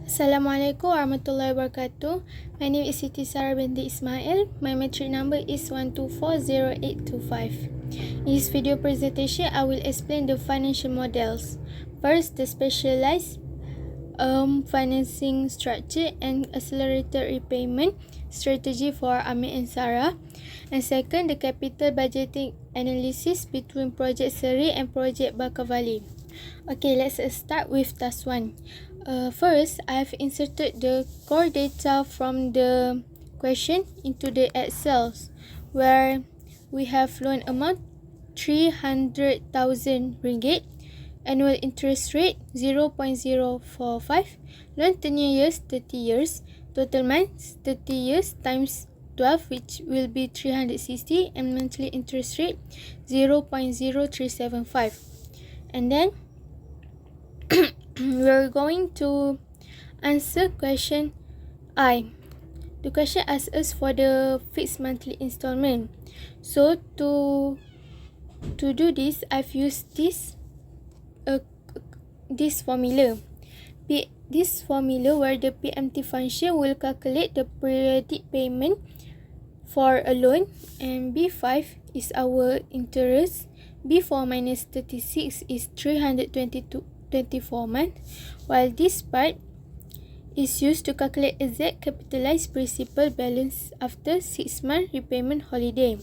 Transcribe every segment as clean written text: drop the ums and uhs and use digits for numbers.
Assalamualaikum warahmatullahi wabarakatuh. My name is Siti Sarah binti Ismail. My matric number is 1240825. In this video presentation, I will explain the financial models. First, the specialized financing structure and accelerated repayment strategy for Amir and Sarah. And second, the capital budgeting analysis between Project Seri and Project Bakavali. Okay, let's start with task 1. First, I've inserted the core data from the question into the Excel, where we have loan amount 300,000 ringgit, annual interest rate 0.045, loan tenure years 30 years, total months 30 years times 12, which will be 360, and monthly interest rate 0.0375. And then we're going to answer question I. The question asks us for the fixed monthly installment. So to do this, I've used this formula. This formula where the PMT function will calculate the periodic payment for a loan, and B5 is our interest. B4 minus 36 is 324 months, while this part is used to calculate exact capitalized principal balance after 6-month repayment holiday.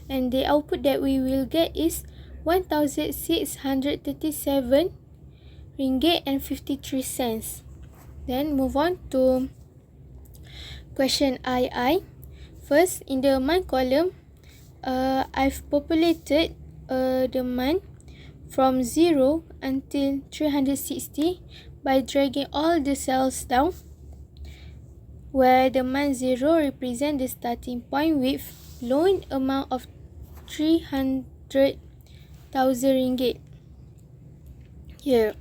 And the output that we will get is 1,637 ringgit and 53 cents. Then move on to question II. First, in the month column, I've populated the month from 0 until 360 by dragging all the cells down, where the month 0 represents the starting point with loan amount of 300,000 ringgit here.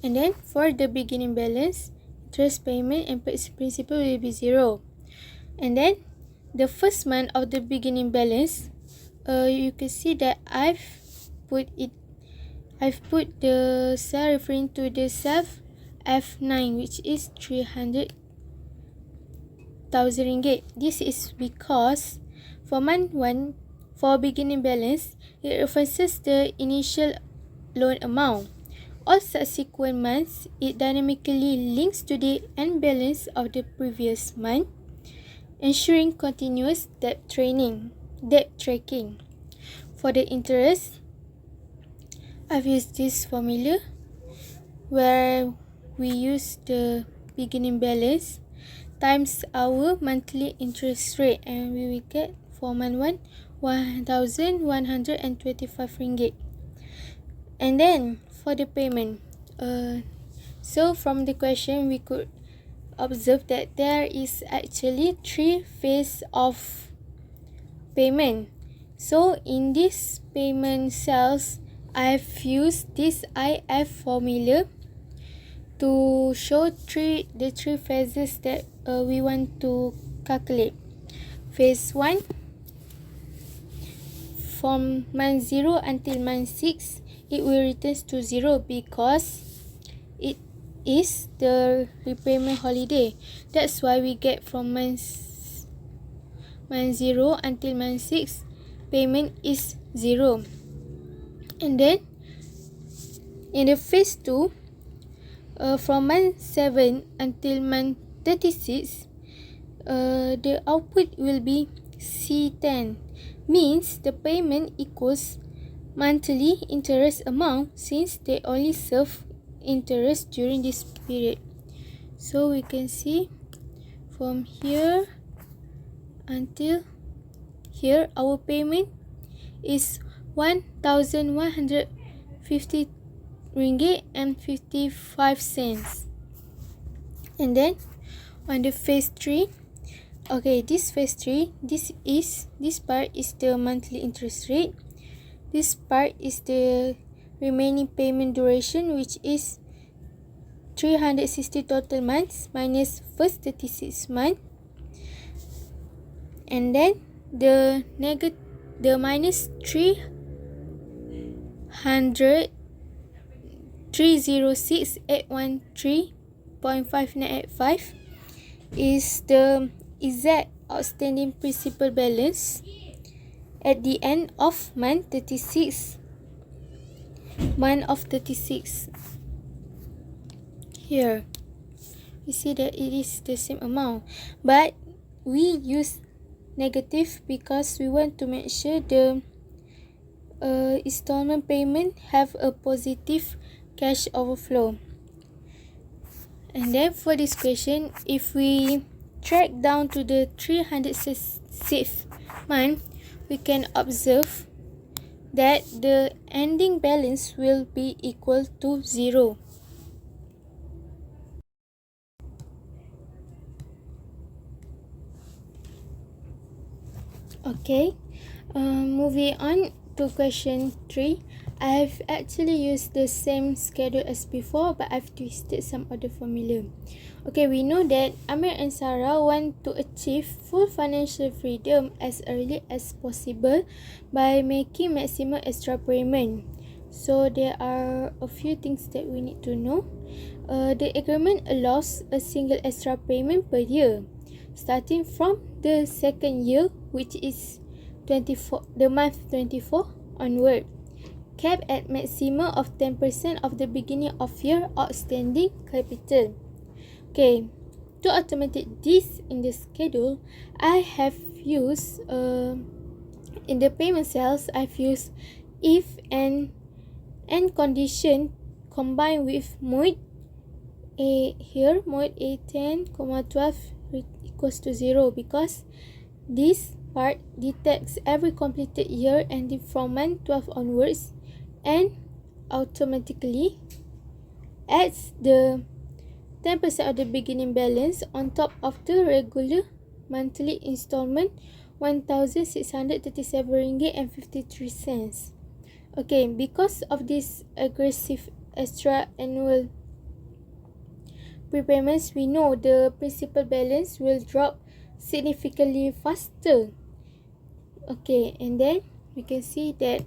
And then for the beginning balance, interest payment and principal will be 0. And then the first month of the beginning balance, you can see that I've put the cell referring to the cell F9, which is 300,000 ringgit. This is because for month 1, for beginning balance, it references the initial loan amount. All subsequent months, it dynamically links to the end balance of the previous month, ensuring continuous debt tracking. For the interest, I've used this formula where we use the beginning balance times our monthly interest rate, and we will get for month 1, 1,125 ringgit. And then for the payment, so from the question we could observe that there is actually 3 phases of payment. So in this payment cells, I've used this IF formula to show the three phases that we want to calculate. Phase 1, from month 0 until month 6, it will return to 0 because it is the repayment holiday. That's why we get from month 0 until month 6, payment is 0. And then in the phase 2, from month 7 until month 36, the output will be C10, means the payment equals monthly interest amount since they only serve interest during this period. So we can see from here until here, our payment is 1,150 ringgit and 55 cents. And then on the phase 3, okay, this phase 3, this part is the monthly interest rate. This part is the remaining payment duration, which is 360 total months minus first 36 months. And then the minus 306,813 0.5985 is the exact outstanding principal balance at the end of month 36. Here you see that it is the same amount, but we use negative because we want to make sure the installment payment have a positive cash overflow. And then for this question, if we track down to the 306th month, we can observe that the ending balance will be equal to 0. Okay, moving on to question 3. I've actually used the same schedule as before, but I've twisted some of the formula. Okay, we know that Amir and Sarah want to achieve full financial freedom as early as possible by making maximum extra payment. So there are a few things that we need to know. The agreement allows a single extra payment per year, starting from the second year, which is the month 24 onward, capped at maximum of 10% of the beginning of year outstanding capital. Okay, to automate this in the schedule, I have used in the payment cells, I've used if and condition combined with mod a here, mod A10, 12 equals to 0, because this part detects every completed year ending from month 12 onwards and automatically adds the 10% of the beginning balance on top of the regular monthly installment, 1,637 ringgit and 53 cents. Okay, because of this aggressive extra annual prepayments, we know the principal balance will drop significantly faster. Okay, and then we can see that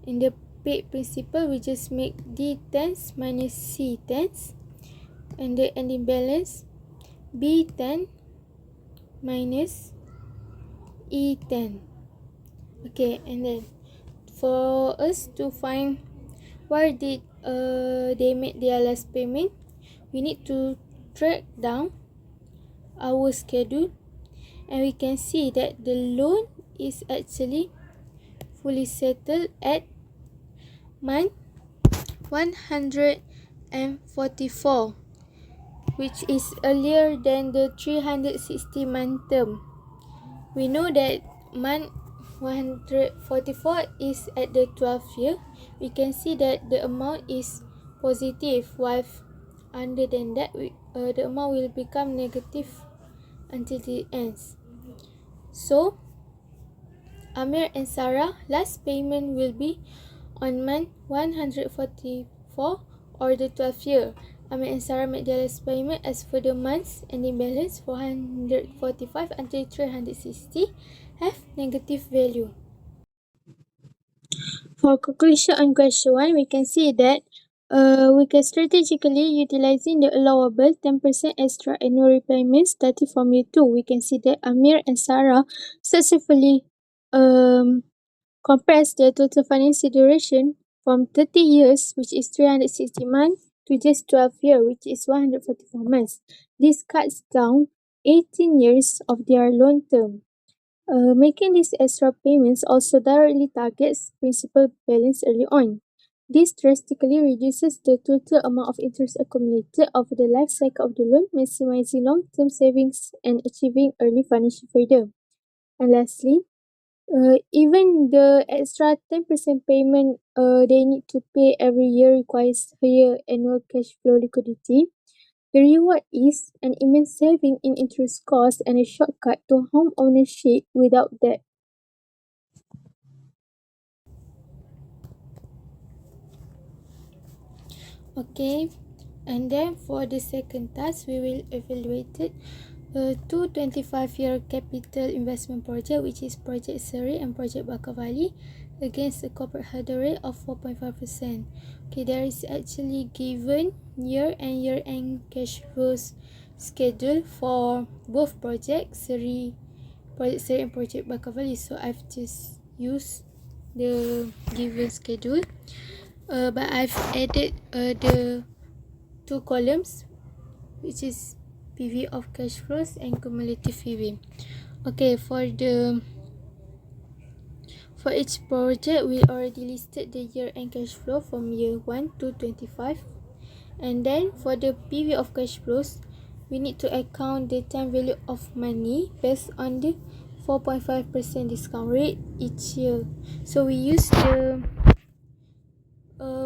in the paid principal, we just make D tens minus C tens, and the ending balance B 10 minus E 10. Okay, and then for us to find where did they make their last payment, we need to track down our schedule, and we can see that the loan is actually fully settled at month 144, which is earlier than the 360 month term. We know that month 144 is at the 12th year. We can see that the amount is positive, while under than that the amount will become negative until it ends. So Amir and Sarah last payment will be on month 144 or the 12th year. Amir and Sarah made their last payment as for the months ending balance 445 until 360 have negative value. For conclusion on question 1, we can see that we can strategically utilizing the allowable 10% extra annual repayment starting from year 2. We can see that Amir and Sarah successfully compress the total financial duration from 30 years, which is 360 months, to just 12 years, which is 144 months. This cuts down 18 years of their loan term. Making these extra payments also directly targets principal balance early on. This drastically reduces the total amount of interest accumulated over the life cycle of the loan, maximizing long-term savings and achieving early financial freedom. And lastly, even the extra 10% payment they need to pay every year requires higher annual cash flow liquidity. The reward is an immense saving in interest costs and a shortcut to home ownership without debt. Okay, and then for the second task, we will evaluate it. two 25-year capital investment project, which is Project Seri and Project Bakavali, against a corporate hurdle rate of 4.5%. Okay, there is actually given year and year-end cash flows schedule for both projects, Project Seri and Project Bakavali. So I've just used the given schedule, but I've added the two columns, which is PV of cash flows and cumulative PV. Okay, for each project, we already listed the year-end cash flow from year 1 to 25. And then for the PV of cash flows, we need to account the time value of money based on the 4.5% discount rate each year. So we use the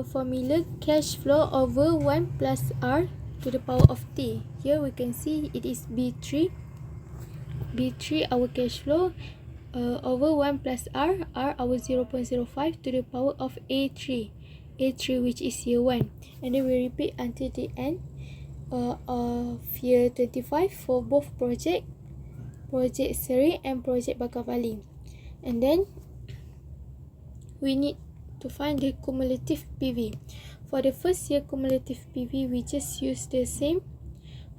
formula cash flow over 1 plus R to the power of T. Here we can see it is B3 our cash flow, over 1 plus R our 0.05 to the power of A3 which is year 1, and then we repeat until the end of year 25 for both Project Seri and Project Bakavali. And then we need to find the cumulative PV. For the first year cumulative PV, we just use the same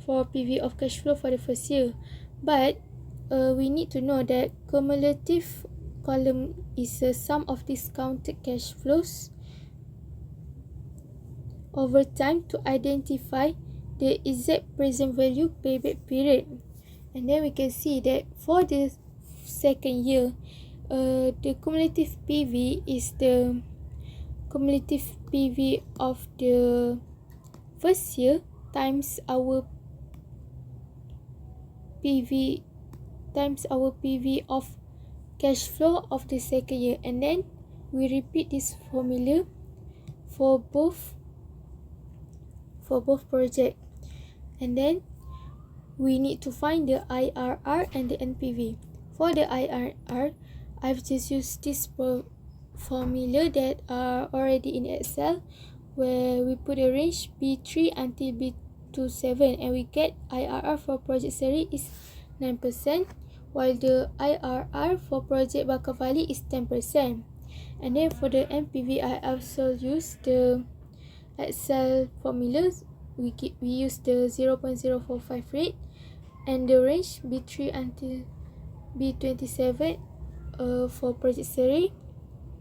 for PV of cash flow for the first year, but we need to know that cumulative column is a sum of discounted cash flows over time to identify the exact present value payback period. And then we can see that for the second year, the cumulative PV is the cumulative PV of the first year times our PV of cash flow of the second year, and then we repeat this formula for both projects. And then we need to find the IRR and the NPV. For the IRR, I've just used this formula that are already in Excel, where we put a range B3 until B27, and we get IRR for Project Seri is 9%, while the IRR for Project Bakavali is 10%. And then for the NPV, I also use the Excel formulas. We use the 0.045 rate and the range B3 until B27 for Project Seri,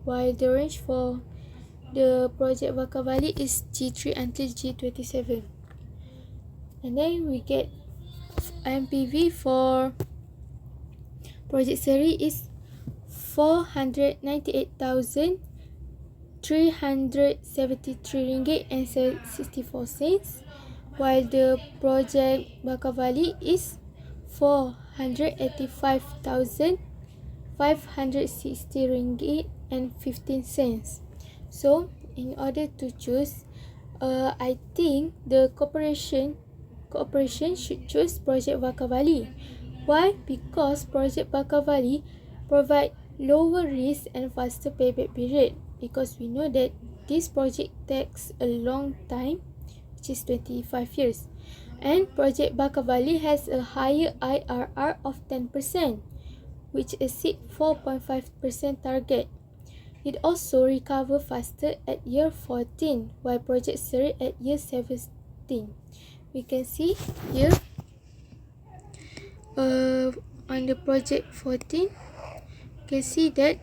while the range for the Project Bakavali is G3 until G27. And then we get NPV for Project Seri is 498,373 ringgit and 64 cents, while the Project Bakavali is 485,560 ringgit and 15 cents. So in order to choose, I think the corporation should choose Project Bakavali. Why? Because Project Bakavali provide lower risk and faster payback period, because we know that this project takes a long time, which is 25 years, and Project Bakavali has a higher IRR of 10%, which exceeds 4.5% target. It also recover faster at year 14, while Project Seri at year 17. We can see here on the Project 14, you can see that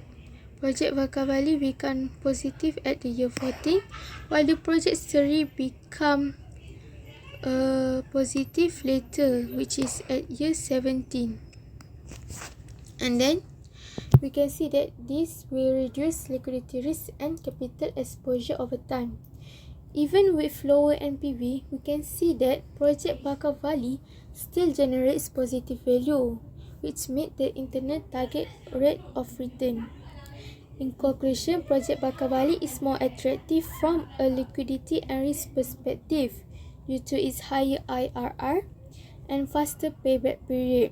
Project Bakavali become positive at the year 14, while the Project Seri become positive later, which is at year 17. And then we can see that this will reduce liquidity risk and capital exposure over time. Even with lower NPV, we can see that Project Bakavali still generates positive value, which meet the internal target rate of return. In conclusion, Project Bakavali is more attractive from a liquidity and risk perspective due to its higher IRR and faster payback period.